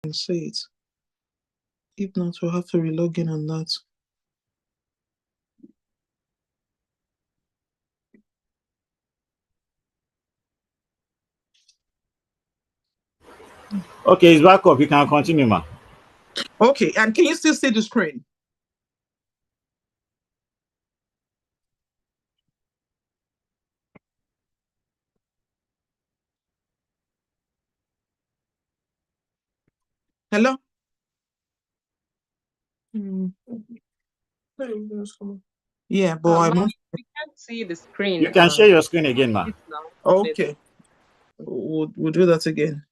see it. If not, we'll have to relog in on that. Okay, it's back up. You can continue, ma. Okay, and can you still see the screen? Hello? Yeah, but I can't see the screen. You can share your screen again, ma. Okay. We'll do that again.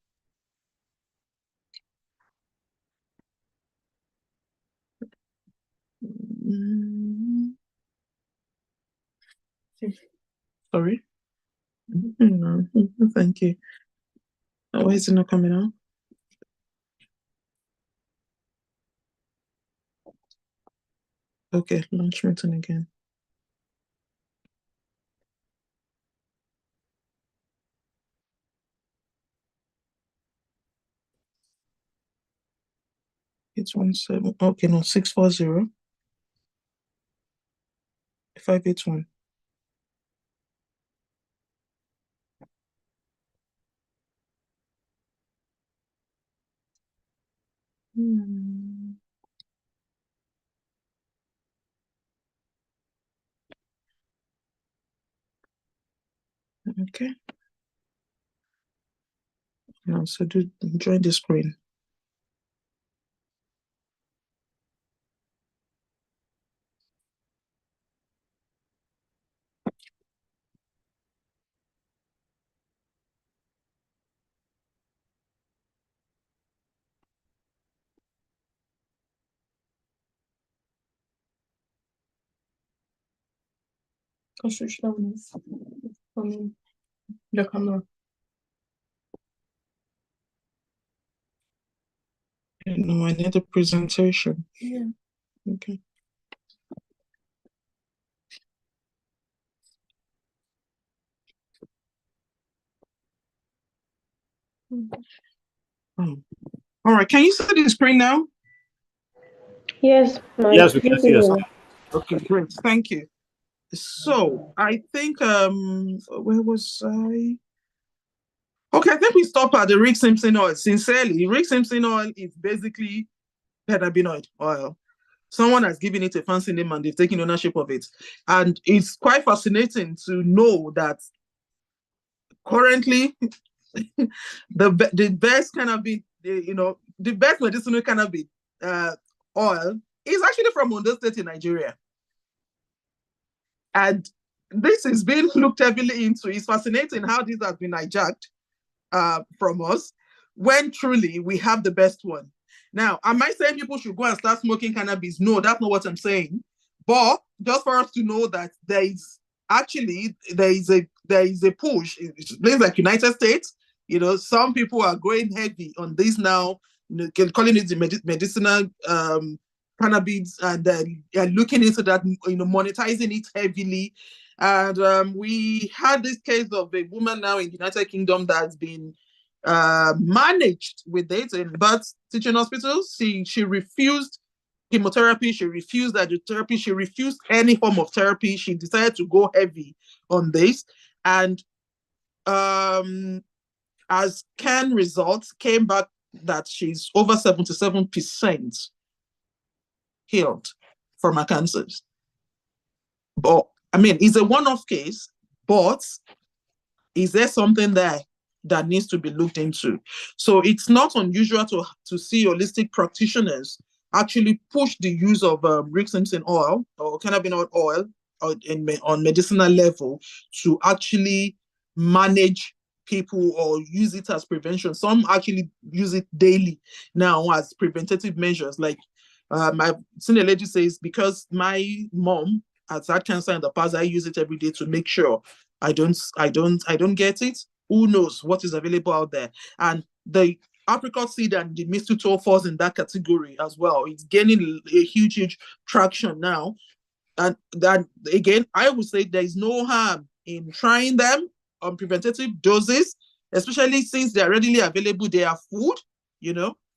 Sorry. No, thank you. Why is it not coming out? Okay, launch meeting again. It's 17. Okay, no, 640 581. Okay. Now, so join the screen. The camera. No, I need a presentation. Yeah. Okay. All right. Can you see the screen now? Yes, yes, we can see you. Okay, great. Thank you. So I think where was I? Okay, I think we stop at the Rick Simpson oil. Sincerely, Rick Simpson oil is basically cannabinoid oil. Someone has given it a fancy name and they've taken ownership of it. And it's quite fascinating to know that currently the best cannabis, the best medicinal cannabis oil is actually from Ondo State in Nigeria. And this is being looked heavily into. It's fascinating how this has been hijacked from us when truly we have the best one. Now, am I saying people should go and start smoking cannabis? No, that's not what I'm saying. But just for us to know that there is a push in places like United States. Some people are going heavy on this now, calling it the medicinal cannabis, and they're looking into that, monetizing it heavily. And we had this case of a woman now in the United Kingdom that's been managed with it in Birth Teaching Hospitals. She refused chemotherapy, she refused radiotherapy, she refused any form of therapy. She decided to go heavy on this. And as scan results came back that she's over 77% healed from her cancers. But I mean, it's a one-off case, but is there something there that needs to be looked into? So it's not unusual to see holistic practitioners actually push the use of Rick Simpson oil or cannabinoid oil on medicinal level to actually manage people or use it as prevention. Some actually use it daily now as preventative measures. Like I've seen a lady says, because my mom has had cancer in the past, I use it every day to make sure I don't get it. Who knows what is available out there? And the apricot seed and the mistletoe falls in that category as well. It's gaining a huge traction now. And that, again, I would say there is no harm in trying them on preventative doses, especially since they're readily available. They are food,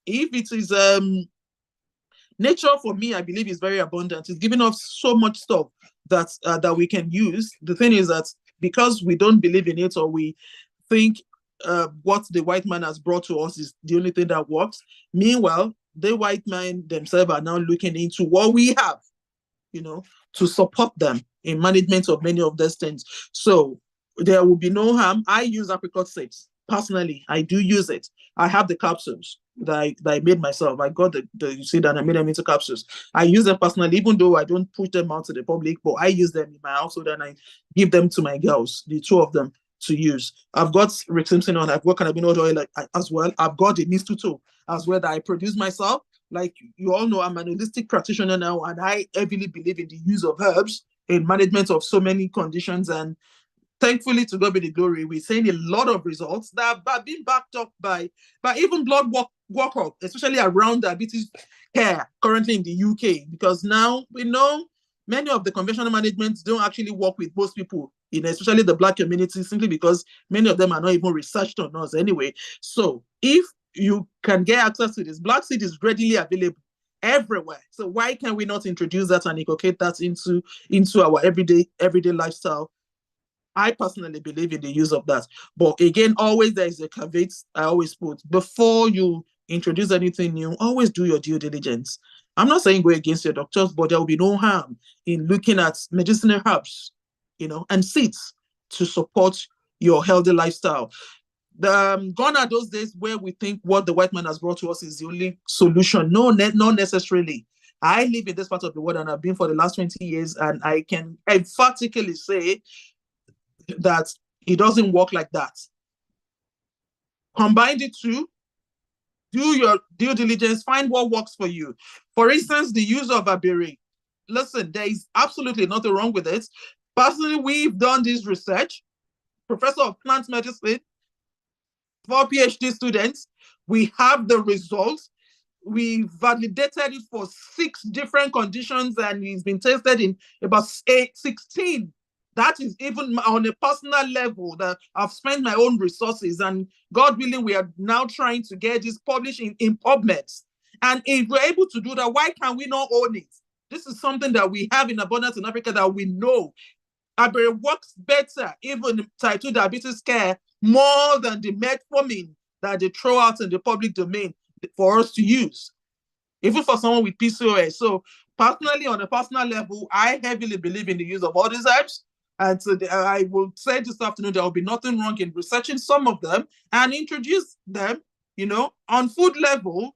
if it is nature, for me, I believe is very abundant. It's giving us so much stuff that we can use. The thing is that because we don't believe in it, or we think what the white man has brought to us is the only thing that works. Meanwhile, the white man themselves are now looking into what we have, to support them in management of many of these things. So there will be no harm. I use apricot seeds. Personally, I do use it. I have the capsules that I made myself. I got you see that I made them into capsules. I use them personally, even though I don't push them out to the public, but I use them in my household and I give them to my girls, the two of them, to use. I've got Rick Simpson on, I've got cannabinoid oil as well. I've got the Mistuto as well that I produce myself. Like you all know, I'm an holistic practitioner now, and I heavily believe in the use of herbs in management of so many conditions. And thankfully, to God be the glory, we're seeing a lot of results that have been backed up by even blood workup, especially around diabetes care currently in the UK, because now we know many of the conventional managements don't actually work with most people, especially the Black community, simply because many of them are not even researched on us anyway. So if you can get access to this, black seed is readily available everywhere. So why can we not introduce that and inculcate that into our everyday lifestyle? I personally believe in the use of that. But again, always there is a caveat I always put. Before you introduce anything new, always do your due diligence. I'm not saying go against your doctors, but there will be no harm in looking at medicinal herbs, and seeds to support your healthy lifestyle. Gone are those days where we think what the white man has brought to us is the only solution. No, not necessarily. I live in this part of the world and I've been for the last 20 years, and I can emphatically say that it doesn't work like that. Combine the two, do your due diligence, find what works for you. For instance, the use of abere. Listen, there is absolutely nothing wrong with it. Personally, we've done this research. Professor of plant medicine, for PhD students, we have the results. We validated it for 6 different conditions, and it's been tested in about 16. That is even on a personal level that I've spent my own resources, and God willing, we are now trying to get this published in PubMed. And if we're able to do that, why can we not own it? This is something that we have in abundance in Africa that we know. Abere works better, even type 2 diabetes care, more than the metformin that they throw out in the public domain for us to use, even for someone with PCOS. So personally, on a personal level, I heavily believe in the use of all these herbs. And so I will say this afternoon, there will be nothing wrong in researching some of them and introduce them, on food level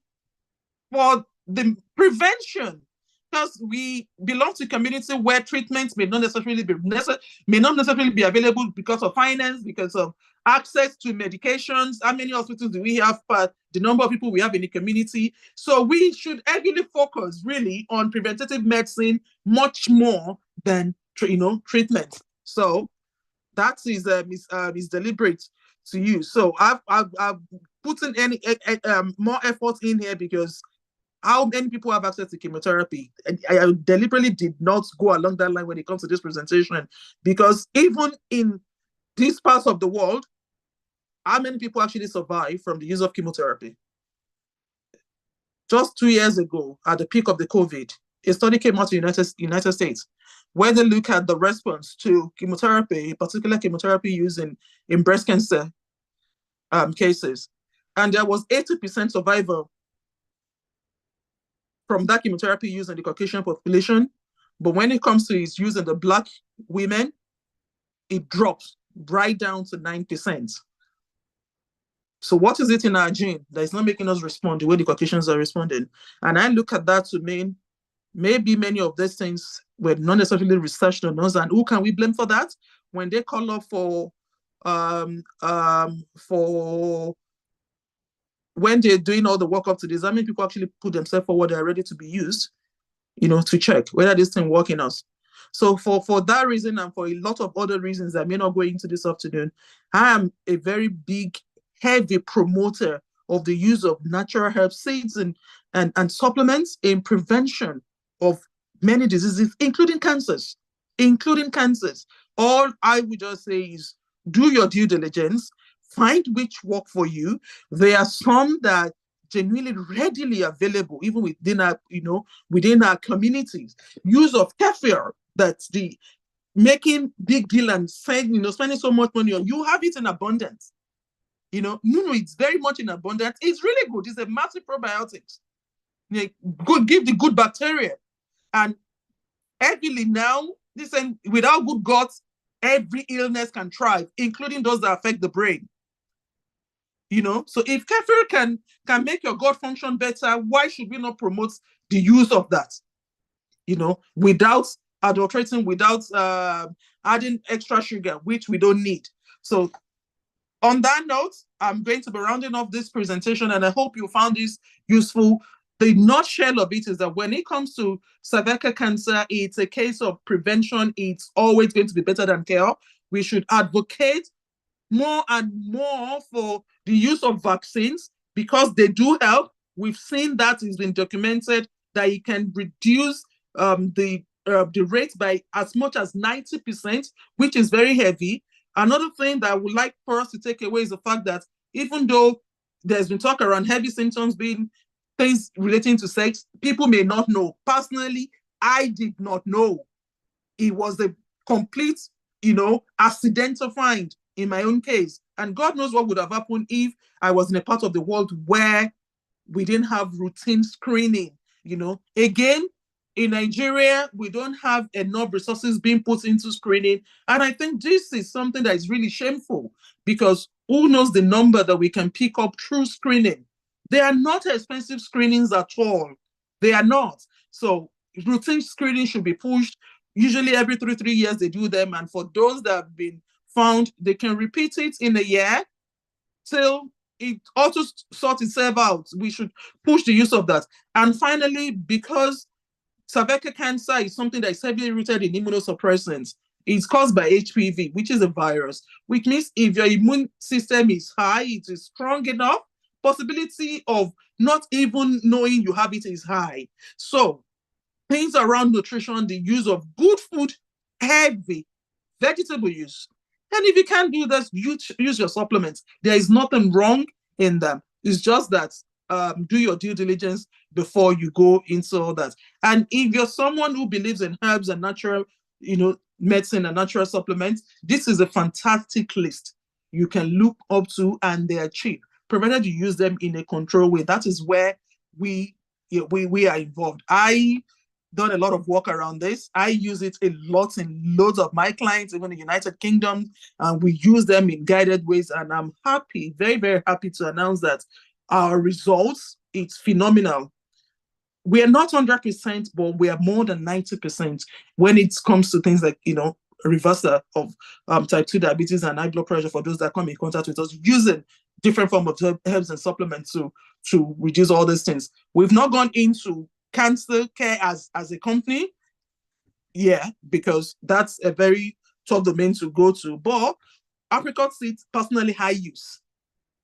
for the prevention. Because we belong to a community where treatments may not necessarily be available because of finance, because of access to medications. How many hospitals do we have per the number of people we have in the community? So we should heavily focus really on preventative medicine much more than treatment. So that is deliberate to you. So I've put in any more effort in here, because how many people have access to chemotherapy? I deliberately did not go along that line when it comes to this presentation, because even in these parts of the world, how many people actually survive from the use of chemotherapy? Just 2 years ago, at the peak of the COVID, a study came out in the United States where they look at the response to chemotherapy, particular chemotherapy used in breast cancer cases. And there was 80% survival from that chemotherapy used in the Caucasian population. But when it comes to its use in the Black women, it drops right down to 9%. So what is it in our gene that is not making us respond the way the Caucasians are responding? And I look at that to mean maybe many of these things were not necessarily researched on us. And who can we blame for that? When they call up for when they're doing all the work up to this, how many people actually put themselves forward, they're ready to be used, to check whether this thing works in us. So for that reason, and for a lot of other reasons that may not go into this afternoon, I am a very big, heavy promoter of the use of natural herb seeds and supplements in prevention of many diseases, including cancers. All I would just say is do your due diligence, find which work for you. There are some that genuinely readily available, even within our, within our communities. Use of kefir, that's the making big deal and spending so much money on. You have it in abundance. No, it's very much in abundance. It's really good. It's a massive probiotics. Good, give the good bacteria. And heavily now, listen, without good guts, every illness can thrive, including those that affect the brain. So if kefir can make your gut function better, why should we not promote the use of that? Without adulterating, without adding extra sugar, which we don't need. So on that note, I'm going to be rounding off this presentation, and I hope you found this useful. The nutshell of it is that when it comes to cervical cancer, it's a case of prevention. It's always going to be better than care. We should advocate more and more for the use of vaccines because they do help. We've seen that it's been documented that it can reduce the rate by as much as 90%, which is very heavy. Another thing that I would like for us to take away is the fact that even though there's been talk around heavy symptoms being things relating to sex, people may not know. Personally, I did not know. It was a complete, accidental find in my own case. And God knows what would have happened if I was in a part of the world where we didn't have routine screening. Again, in Nigeria, we don't have enough resources being put into screening. And I think this is something that is really shameful because who knows the number that we can pick up through screening? They are not expensive screenings at all. They are not. So routine screening should be pushed. Usually every 3 years they do them. And for those that have been found, they can repeat it in a year till it also sort itself out. We should push the use of that. And finally, because cervical cancer is something that is heavily rooted in immunosuppressants, it's caused by HPV, which is a virus, which means if your immune system is high, it is strong enough, possibility of not even knowing you have it is high. So things around nutrition, the use of good food, heavy vegetable use. And if you can't do this, use your supplements. There is nothing wrong in them. It's just that do your due diligence before you go into all that. And if you're someone who believes in herbs and natural, medicine and natural supplements, this is a fantastic list you can look up to, and they are cheap, provided you use them in a controlled way. That is where we are involved. I done a lot of work around this. I use it a lot in loads of my clients, even in the United Kingdom, and we use them in guided ways. And I'm happy, very, very happy to announce that our results, it's phenomenal. We are not 100%, but we are more than 90% when it comes to things like, reversal of type 2 diabetes and high blood pressure for those that come in contact with us using different forms of herbs and supplements to reduce all these things. We've not gone into cancer care as a company, because that's a very tough domain to go to. But apricot seeds, personally, high use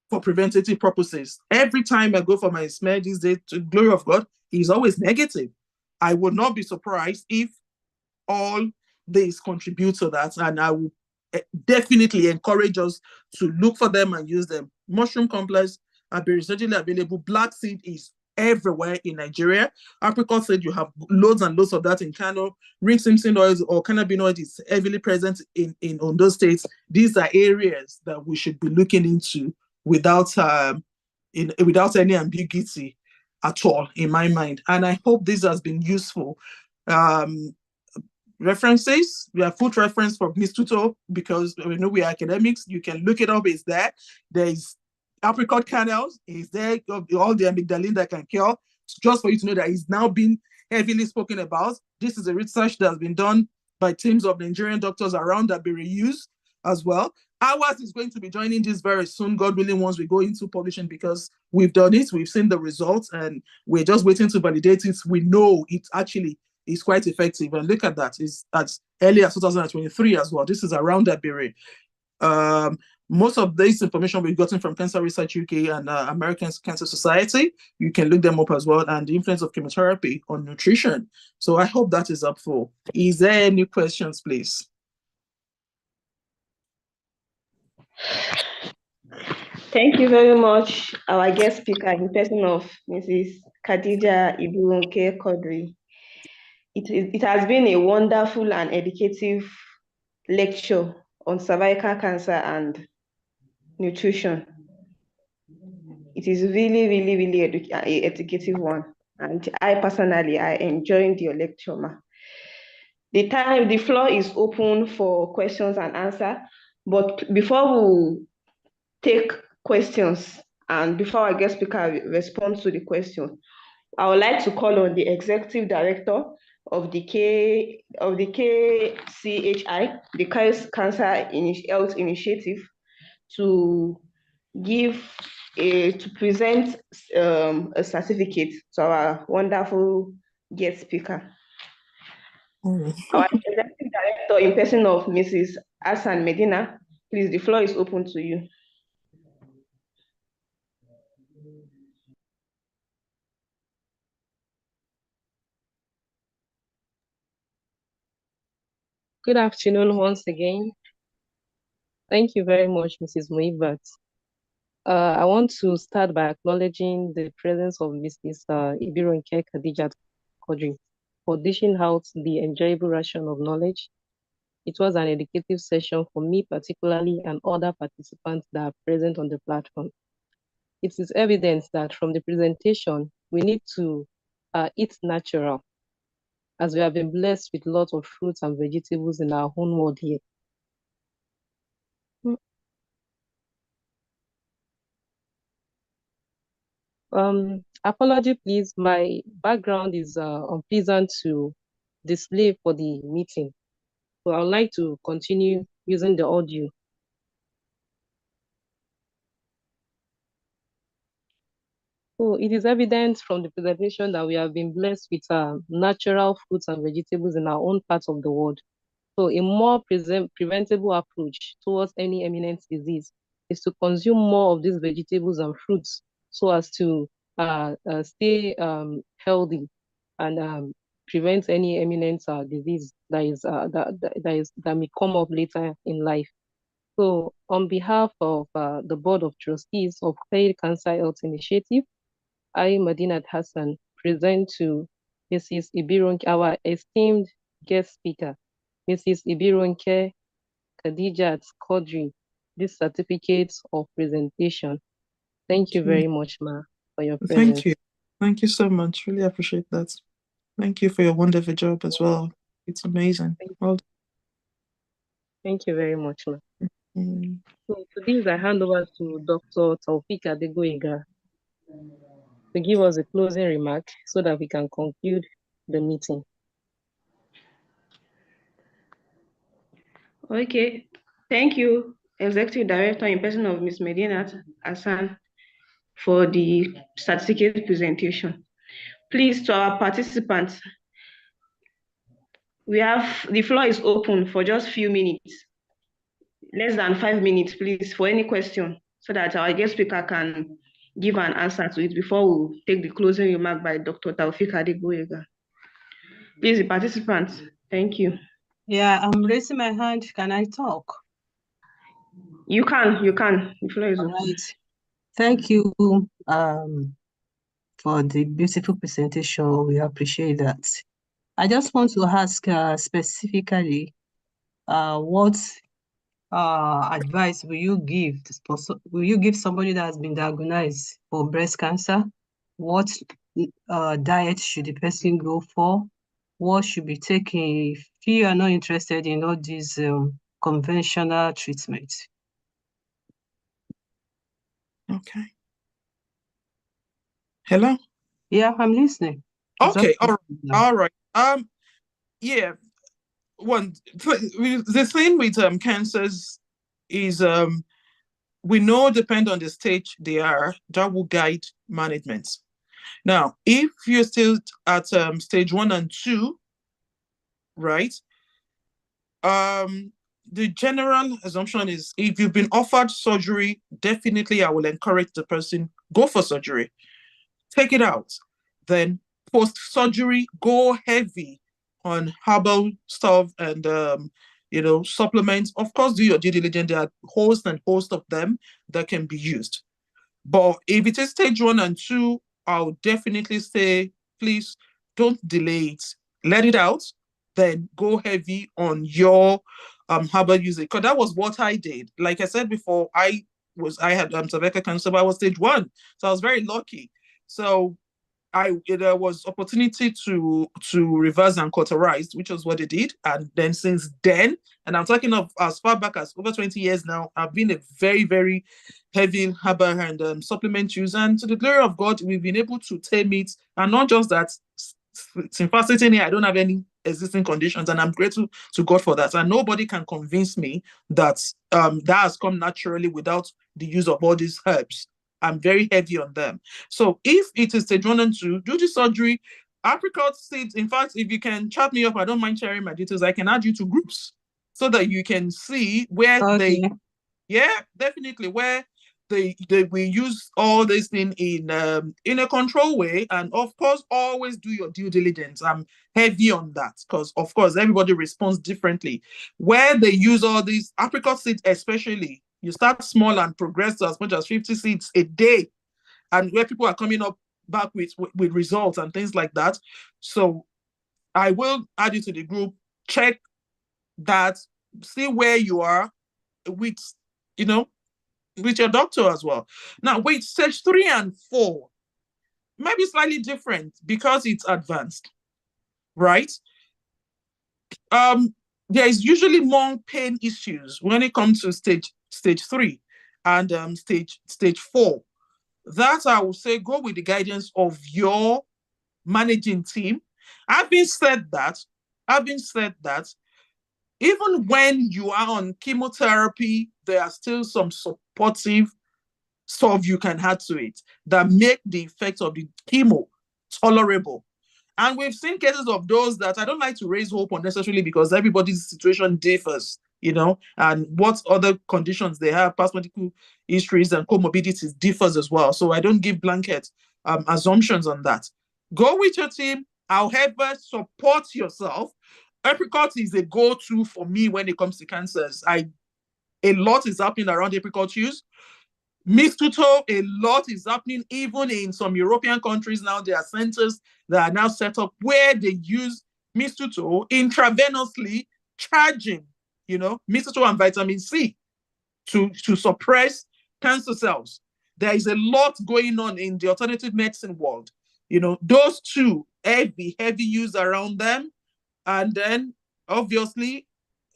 for preventative purposes. Every time I go for my smear these days, to the glory of God, is always negative. I would not be surprised if all these contribute to that, and I will definitely encourage us to look for them and use them. Mushroom complex are very readily available. Black seed is everywhere in Nigeria. Apricot seed, you have loads and loads of that in Kano. Ring Simpson oils or cannabinoid is heavily present in Ondo states. These are areas that we should be looking into without any ambiguity at all, in my mind. And I hope this has been useful. References, we have food reference for Miss Tuto, because we know we are academics. You can look it up. It's there. There is apricot kernels. Is there all the amygdalin that can cure? Just for you to know that it's now been heavily spoken about. This is a research that has been done by teams of Nigerian doctors around that be reused as well. Ours is going to be joining this very soon, God willing, once we go into publishing, because we've done it, we've seen the results, and we're just waiting to validate it. We know it actually is quite effective. And look at that, it's as early as 2023 as well. This is around that period. Most of this information we've gotten from Cancer Research UK and American Cancer Society. You can look them up as well, and the influence of chemotherapy on nutrition. So I hope that is helpful. Is there any questions, please? Thank you very much, our guest speaker in person of Mrs. Khadija Ibunke Quadri. It has been a wonderful and educative lecture on cervical cancer and nutrition. It is really, really, really educative one. And I personally enjoyed your lecture, ma. The floor is open for questions and answer. But before we take questions and before our guest speaker responds to the question, I would like to call on the executive director of the KCHI, the Cancer Health Initiative, to present a certificate to our wonderful guest speaker. Our executive director in person of Mrs. Hassan Medina, please, the floor is open to you. Good afternoon once again. Thank you very much, Mrs. Muibat. I want to start by acknowledging the presence of Mrs. Ibironke Khadijat Quadri for dishing out the enjoyable ration of knowledge. It was an educative session for me particularly and other participants that are present on the platform. It is evident that from the presentation, we need to eat natural, as we have been blessed with lots of fruits and vegetables in our own world here. Apology, please. My background is unpleasant to display for the meeting. So I would like to continue using the audio. So it is evident from the presentation that we have been blessed with natural fruits and vegetables in our own part of the world. So a more preventable approach towards any eminent disease is to consume more of these vegetables and fruits so as to stay healthy and prevent any eminent disease that may come up later in life. So on behalf of the Board of Trustees of Clear Cancer Health Initiative, I, Madinat Hassan, present to Mrs. Ibironke, our esteemed guest speaker, Mrs. Ibironke Khadijat Quadri, this certificate of presentation. Thank you very much, ma, for your presence. Thank you. Thank you so much. Really appreciate that. Thank you for your wonderful job as well. It's amazing. Thank you very much, ma. So for this, I hand over to Dr. Taufik Adegoiga to give us a closing remark so that we can conclude the meeting. Okay, thank you, Executive Director in person of Ms. Medina Hassan, for the certificate presentation. Please, to our participants, the floor is open for just a few minutes, less than 5 minutes, please, for any question, so that our guest speaker can give an answer to it before we take the closing remark by Dr. Taufik Adegoiga. Please, the participants, thank you. Yeah, I'm raising my hand. Can I talk? You can. The floor is open. Right. Thank you for the beautiful presentation. We appreciate that. I just want to ask specifically, what advice will you give somebody that has been diagnosed for breast cancer? What diet should the person go for? What should be taken if you are not interested in all these conventional treatments? Okay. Hello? Yeah, I'm listening. Okay, all right. Yeah. The thing with cancers is we know, depend on the stage they are, that will guide management. Now, if you're still at stage 1 and 2, right? The general assumption is if you've been offered surgery, definitely I will encourage the person, go for surgery. Take it out. Then post-surgery, go heavy on herbal stuff and supplements. Of course, do your due diligence. There are host of them that can be used. But if it is stage 1 and 2, I'll definitely say, please don't delay it. Let it out, then go heavy on your herbal usage. Because that was what I did. Like I said before, I had cervical cancer, but I was stage 1. So I was very lucky. So there was opportunity to reverse and cauterize, which was what they did. And then since then, and I'm talking of as far back as over 20 years now, I've been a very, very heavy herbal and supplement user. And to the glory of God, we've been able to tame it. And not just that, in fact, sitting here, I don't have any existing conditions, and I'm grateful to God for that. And nobody can convince me that that has come naturally without the use of all these herbs. I'm very heavy on them. So if it is stage 1 and 2, do the surgery. Apricot seeds, in fact, if you can chat me up, I don't mind sharing my details. I can add you to groups so that you can see where definitely where we use all this thing in a control way. And of course, always do your due diligence. I'm heavy on that because, of course, everybody responds differently. Where they use all these apricot seeds, especially, you start small and progress to as much as 50 seeds a day, and where people are coming up back with results and things like that. So I will add you to the group, check that, see where you are with your doctor as well. Now, with stage 3 and 4, maybe slightly different because it's advanced, right? There is usually more pain issues when it comes to stage 3 and stage 4. That I will say, go with the guidance of your managing team. Having said that, even when you are on chemotherapy, there are still some supportive stuff you can add to it that make the effects of the chemo tolerable. And we've seen cases of those that I don't like to raise hope unnecessarily because everybody's situation differs, and what other conditions they have, past medical histories and comorbidities differs as well. So I don't give blanket assumptions on that. Go with your team, however, support yourself. Apricot is a go-to for me when it comes to cancers. A lot is happening around apricot use. Mistuto, a lot is happening even in some European countries now. There are centers that are now set up where they use Mistuto intravenously, charging, Mistuto and vitamin C to suppress cancer cells. There is a lot going on in the alternative medicine world. Those two, heavy use around them. And then, obviously,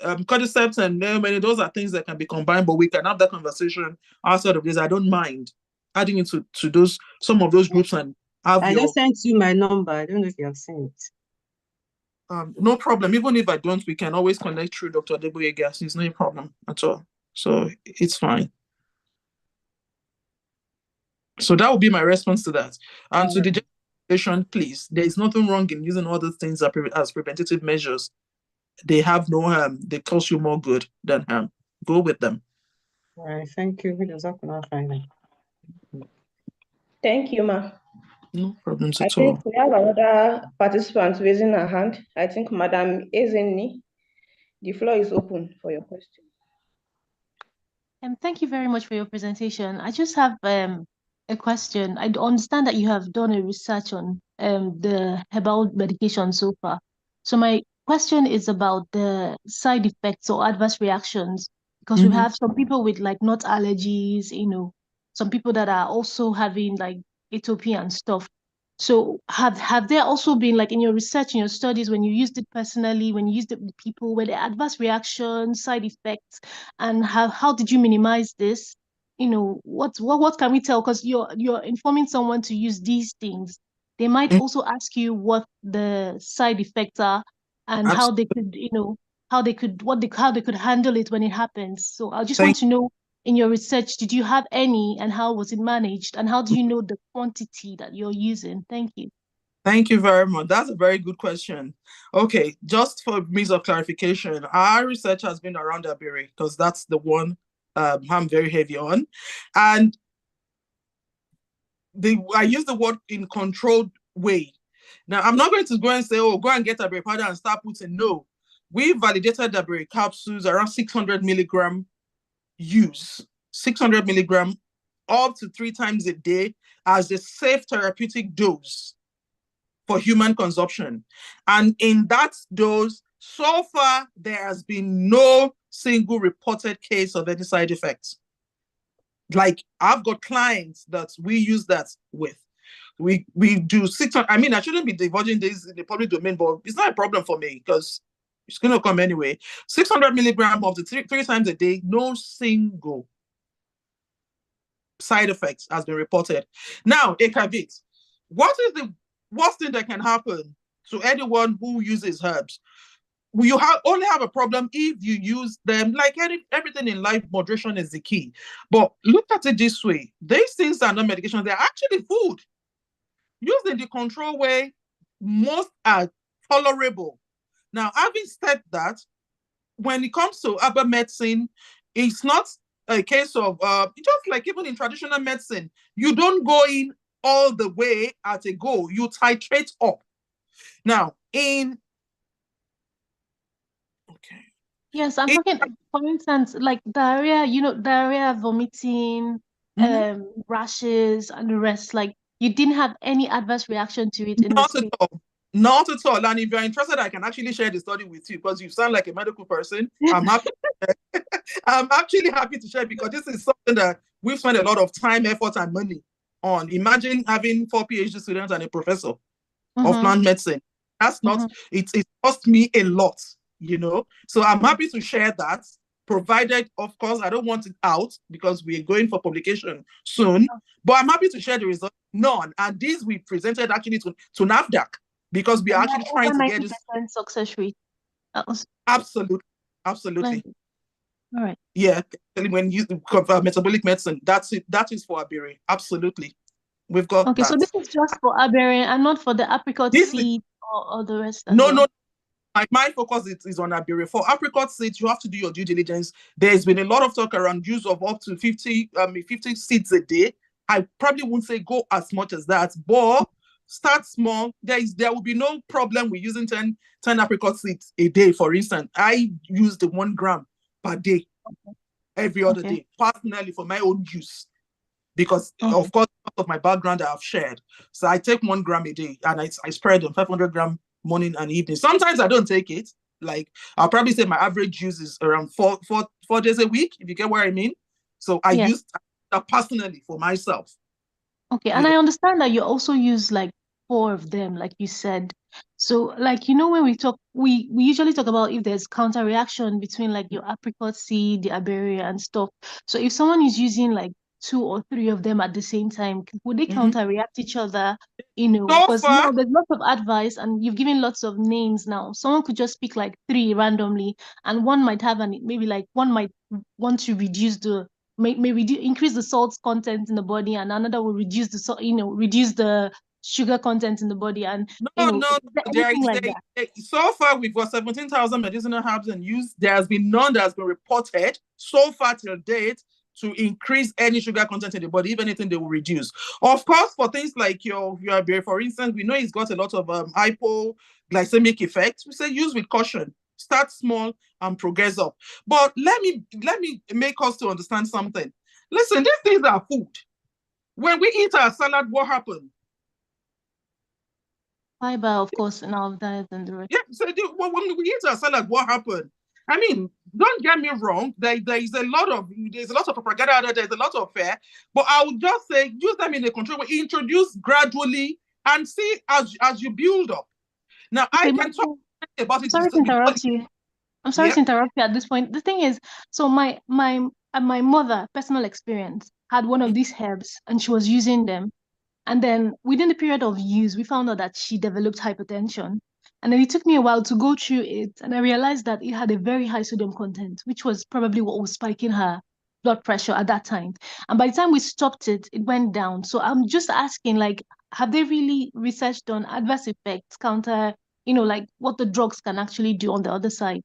cordyceps and many, those are things that can be combined, but we can have that conversation outside of this. I don't mind adding into some of those groups and have I just sent you my number. I don't know if you have seen it. No problem. Even if I don't, we can always connect through Dr. Adeboyega. It's no problem at all. So it's fine. So that would be my response to that. And to the generation, please, there is nothing wrong in using all those things as preventative measures. They have no harm. They cause you more good than harm. Go with them. All right, thank you. Thank you, ma. No problems at I all. think we have another participant raising her hand. I think Madam Ezenni, the floor is open for your question. Thank you very much for your presentation. I just have a question. I understand that you have done a research on the herbal medication so far. So my question is about the side effects or adverse reactions, because we have some people with like nut allergies, some people that are also having like atopy and stuff. So have there also been, like, in your research, in your studies, when you used it personally, when you used it with people, were there adverse reactions, side effects, and how did you minimize this? What can we tell? Because you're informing someone to use these things. They might also ask you what the side effects are and how they could, how they could handle it when it happens. So I just want to know, in your research, did you have any, and how was it managed, and how do you know the quantity that you're using? Thank you. Thank you very much. That's a very good question. Okay, just for means of clarification, our research has been around Abiri because that's the one I'm very heavy on. And I use the word in controlled way. Now, I'm not going to go and say, oh, go and get Abiri powder and start putting. No. we validated Dabiri capsules around 600 milligram use, 600 milligram up to 3 times a day as a safe therapeutic dose for human consumption. And in that dose, so far, there has been no single reported case of any side effects. Like, I've got clients that we use that with. We do 600, I mean, I shouldn't be divulging this in the public domain, but it's not a problem for me because it's going to come anyway. 600 milligram of the three times a day, no single side effects has been reported. Now, a caveat. What is the worst thing that can happen to anyone who uses herbs? You only have a problem if you use them. Like everything in life, moderation is the key. But look at it this way. These things are not medications. They're actually food. Used in the control way, most are tolerable. Now, having said that, when it comes to herbal medicine, it's not a case of, just like even in traditional medicine, you don't go in all the way at a go. You titrate up. Now, Yes, I'm talking, for instance, like diarrhea, diarrhea, vomiting, rashes, and the rest. Like, you didn't have any adverse reaction to it in Not this at case? all. Not at all. And if you're interested, I can actually share the study with you because you sound like a medical person. I'm happy. I'm actually happy to share because this is something that we've spent a lot of time, effort, and money on. Imagine having 4 PhD students and a professor of plant medicine. That's not, it cost me a lot, So I'm happy to share that, provided, of course, I don't want it out because we're going for publication soon, but I'm happy to share the result. None. And these we presented actually to NAFDAC because we are actually trying to get this. Success rate. Absolutely. All right. Yeah, when you cover metabolic medicine, that's it. That is for Abiri. Absolutely. We've got Okay, that. so this is just for Abiri and not for the apricot seed or the rest as well. No. My focus is on Abiri. For apricot seeds, you have to do your due diligence. There's been a lot of talk around use of up to 50 seeds a day. I probably won't say go as much as that, but start small. There will be no problem with using 10 apricot seeds a day. For instance, I use the 1 gram per day, every other day, personally for my own use, because of course of my background I have shared. So I take 1 gram a day and I spread them 500 gram morning and evening. Sometimes I don't take it. Like I'll probably say my average use is around four days a week, if you get what I mean. So I use that personally for myself. Okay, and I understand that you also use like 4 of them, like you said. So like, when we talk, we usually talk about if there's counter reaction between like your apricot seed, the Abiri and stuff. So if someone is using like 2 or 3 of them at the same time, would they counter react each other? Because there's lots of advice and you've given lots of names now. Someone could just pick like 3 randomly, and one might have maybe like one might want to reduce increase the salt content in the body, and another will reduce the salt, reduce the sugar content in the body, and so far we've got 17,000 medicinal herbs in use. There has been none that has been reported so far till date to increase any sugar content in the body. If anything, they will reduce. Of course, for things like your Abiri, for instance, we know it's got a lot of hypoglycemic effects. We say use with caution. Start small and progress up. But let me make us to understand something. Listen, these things are food. When we eat our salad, what happens? Fiber, of course, in our diet and the rest. Yeah, so when we eat our salad, what happened? I mean, don't get me wrong. There's a lot of propaganda out there. There's a lot of fear, but I would just say use them in a control way. Introduce gradually and see as you build up. Now I can talk about it. Sorry to interrupt you. I'm sorry to interrupt you at this point. The thing is, so my mother, personal experience, had one of these herbs and she was using them, and then within the period of use, we found out that she developed hypertension. And then it took me a while to go through it, and I realized that it had a very high sodium content, which was probably what was spiking her blood pressure at that time. And by the time we stopped it, it went down. So I'm just asking, like, have they really researched on adverse effects, counter, like what the drugs can actually do on the other side?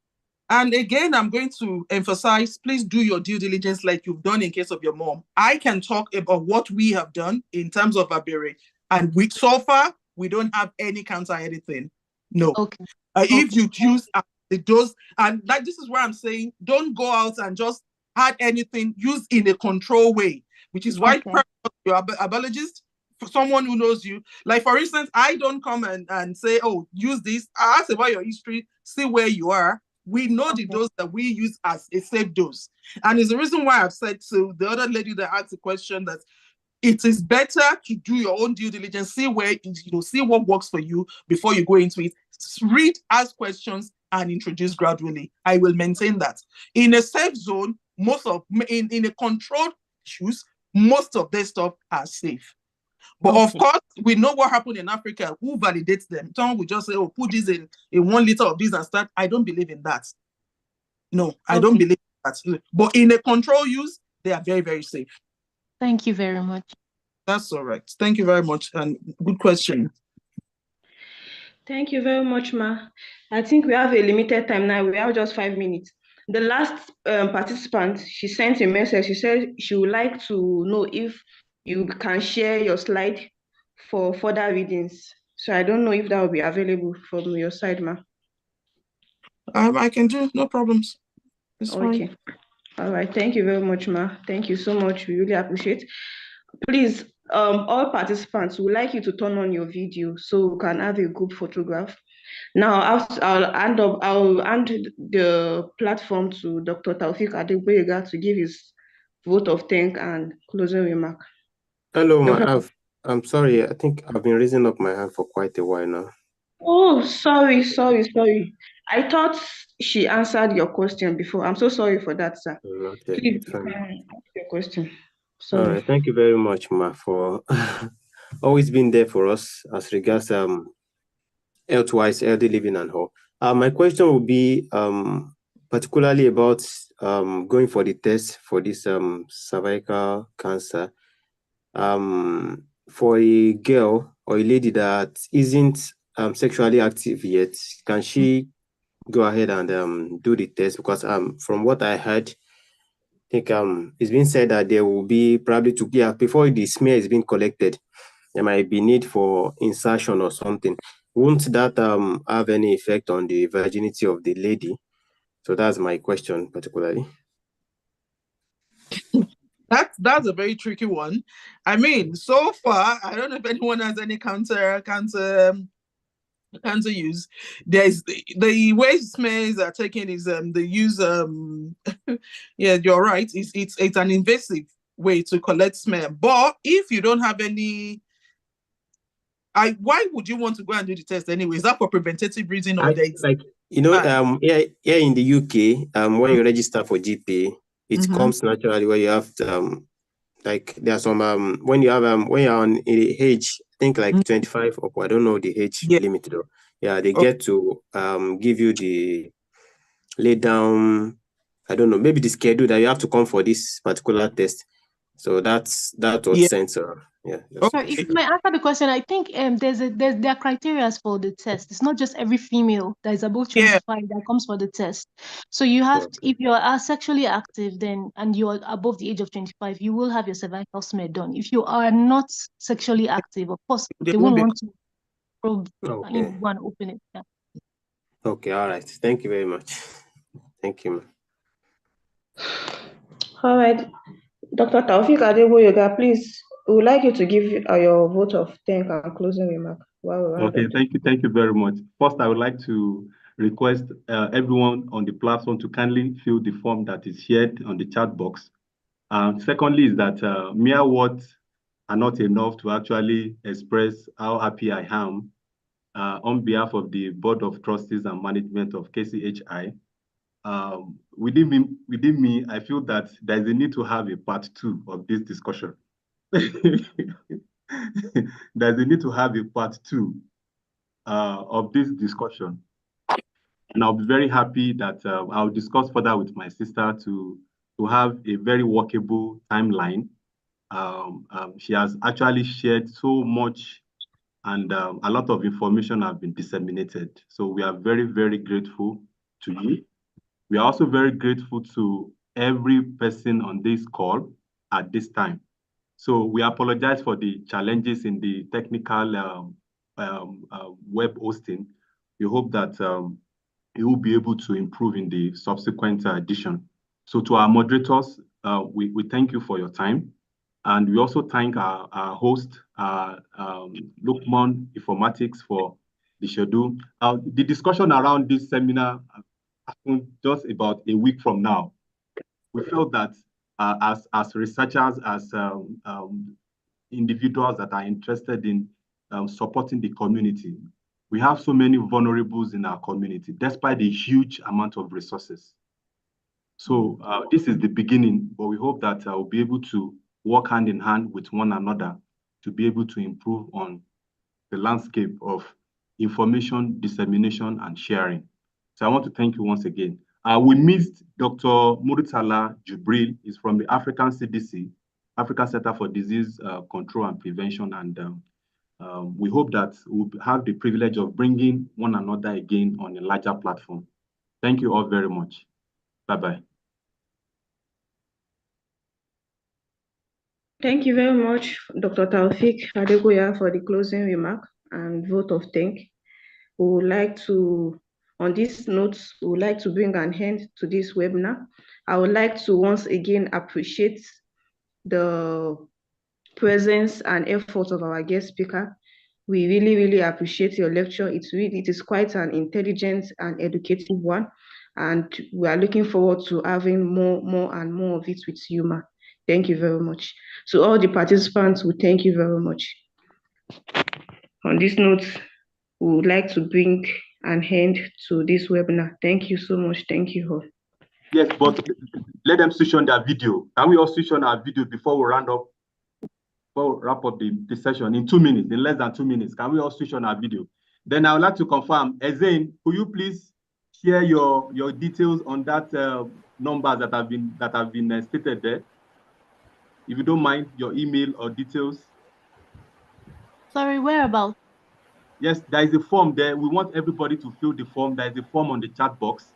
And again, I'm going to emphasize, please do your due diligence like you've done in case of your mom. I can talk about what we have done in terms of Abiri, and so far, we don't have any counter anything. No. Okay. If you choose the dose. And like, this is where I'm saying, don't go out and just add anything, use in a control way, which is why you're a biologist, for someone who knows you. Like, for instance, I don't come and say, oh, use this. I ask about your history, see where you are. We know the dose that we use as a safe dose. And it's the reason why I've said to the other lady that asked the question that it is better to do your own due diligence, see where, see what works for you before you go into it. Read, ask questions, and introduce gradually. I will maintain that. In a safe zone, in a controlled use, most of their stuff are safe. But of course, we know what happened in Africa. Who validates them? Someone would just say, oh, put this in 1 liter of this and start. I don't believe in that. No, I don't believe in that. But in a control use, they are very, very safe. Thank you very much. That's all right. Thank you very much. And good question. Thank you very much, Ma. I think we have a limited time now. We have just 5 minutes. The last participant, she sent a message. She said she would like to know if you can share your slide for further readings. So I don't know if that will be available from your side, Ma. I can do, no problems. It's okay. Fine. All right. Thank you very much, Ma. Thank you so much. We really appreciate. Please, all participants, we would like you to turn on your video so we can have a group photograph. Now, I'll hand the platform to Dr. Taufik Adegboyega to give his vote of thanks and closing remark. Hello, I'm sorry. I think I've been raising up my hand for quite a while now. Oh, sorry. I thought she answered your question before. I'm so sorry for that, sir. Okay, Please, you can ask your question. Sorry. All right. Thank you very much, Ma, for always being there for us as regards health-wise, healthy living and all. My question will be particularly about going for the test for this cervical cancer. For a girl or a lady that isn't sexually active yet, can she go ahead and do the test? Because from what I heard, I think it's been said that there will be probably before the smear is being collected, there might be need for insertion or something. Won't that have any effect on the virginity of the lady? So that's my question particularly. That's a very tricky one. I mean, so far, I don't know if anyone has any cancer use. There's the way smears are taken is they use yeah, you're right. It's an invasive way to collect smear. But if you don't have any, why would you want to go and do the test anyway? Is that for preventative reason or dates? Like, you know, here in the UK, when you register for GP, it comes naturally where you have to, like there are some when you're on age, I think like 25 or I don't know the age limit though. Yeah, they get to give you the lay down, I don't know, maybe the schedule that you have to come for this particular test. So that was sent. Yeah. Sorry, if you might answer the question, I think there are criteria for the test. It's not just every female that is above 25 that comes for the test. So you have to, if you are sexually active and you are above the age of 25, you will have your cervical smear done. If you are not sexually active, of course, they won't want to probe and open it. Yeah. Okay, all right. Thank you very much. Thank you. All right. Dr. Taufik Adegboyega, please, we would like you to give your vote of thanks and closing remark. Okay, thank you very much. First, I would like to request everyone on the platform to kindly fill the form that is shared on the chat box. Secondly, is that mere words are not enough to actually express how happy I am on behalf of the Board of Trustees and Management of KCHI. Within me, I feel that there is a need to have a part 2 of this discussion. There's a need to have a part 2 of this discussion. And I'll be very happy that I'll discuss further with my sister to have a very workable timeline. She has actually shared so much and a lot of information have been disseminated. So we are very, very grateful to you. We are also very grateful to every person on this call at this time. So we apologize for the challenges in the technical web hosting. We hope that it will be able to improve in the subsequent edition. So to our moderators, we thank you for your time. And we also thank our host, Lukman Informatics, for the schedule. The discussion around this seminar happened just about a week from now. We felt that as researchers, as individuals that are interested in supporting the community, we have so many vulnerables in our community, despite the huge amount of resources. So this is the beginning, but we hope that we'll be able to work hand in hand with one another to be able to improve on the landscape of information dissemination and sharing. So I want to thank you once again. We missed Dr. Murtala Jubril. He's from the African CDC, African Center for Disease Control and Prevention. And we hope that we'll have the privilege of bringing one another again on a larger platform. Thank you all very much. Bye-bye. Thank you very much, Dr. Taufik Adegoya, for the closing remark and vote of thanks. We would like to, on this note, we would like to bring an end to this webinar. I would like to once again appreciate the presence and effort of our guest speaker. We really, really appreciate your lecture. It is quite an intelligent and educative one, and we are looking forward to having more and more of it with humor. Thank you very much. So all the participants, we thank you very much. On this note, we would like to bring an end to this webinar. Thank you so much. Thank you all. Yes, but let them switch on their video. Can we all switch on our video before we wrap up the session in 2 minutes, in less than 2 minutes? Can we all switch on our video? Then I would like to confirm, Ezain, could you please share your details on that numbers that have been stated there? If you don't mind, your email or details. Sorry, where about? Yes, there is a form there. We want everybody to fill the form. There is a form on the chat box.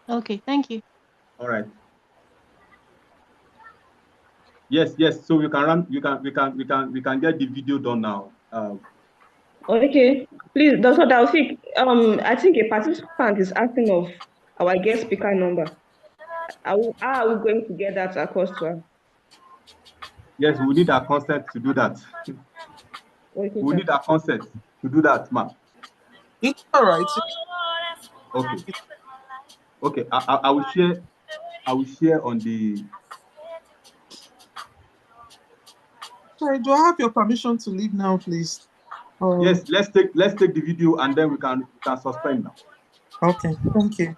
Okay, thank you. All right. Yes. So we can get the video done now. Okay, please, Dr. Taufik, I think a participant is asking of our guest speaker number. How are we going to get that across to her? Yes, we need our consent to do that. Okay, we need our consent to do that, ma'am. It's all right. Okay. Okay, I will share on the. Sorry, do I have your permission to leave now, please? Yes, let's take the video and then we can suspend now. Okay, thank you.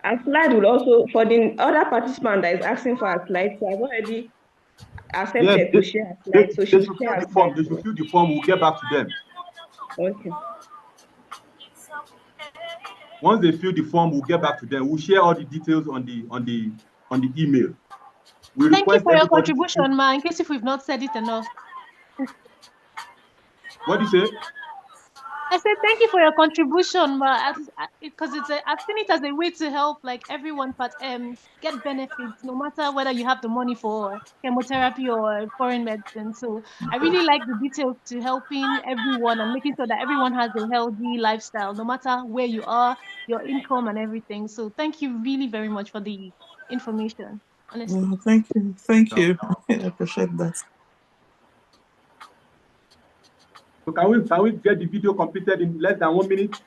A slide will also, for the other participant that is asking for a slide, so I've already accepted to share a slide. So they should fill the form. They should fill the form. We'll get back to them. Okay. Once they fill the form, we'll get back to them. We'll share all the details on the email. Thank you for your contribution, Ma, in case if we've not said it enough. What do you say? I said thank you for your contribution, Ma, because I've seen it as a way to help like everyone get benefits, no matter whether you have the money for chemotherapy or foreign medicine. So I really like the details to helping everyone and making sure that everyone has a healthy lifestyle, no matter where you are, your income and everything. So thank you really very much for the information. Honestly. Thank you. I appreciate that. So can we get the video completed in less than 1 minute?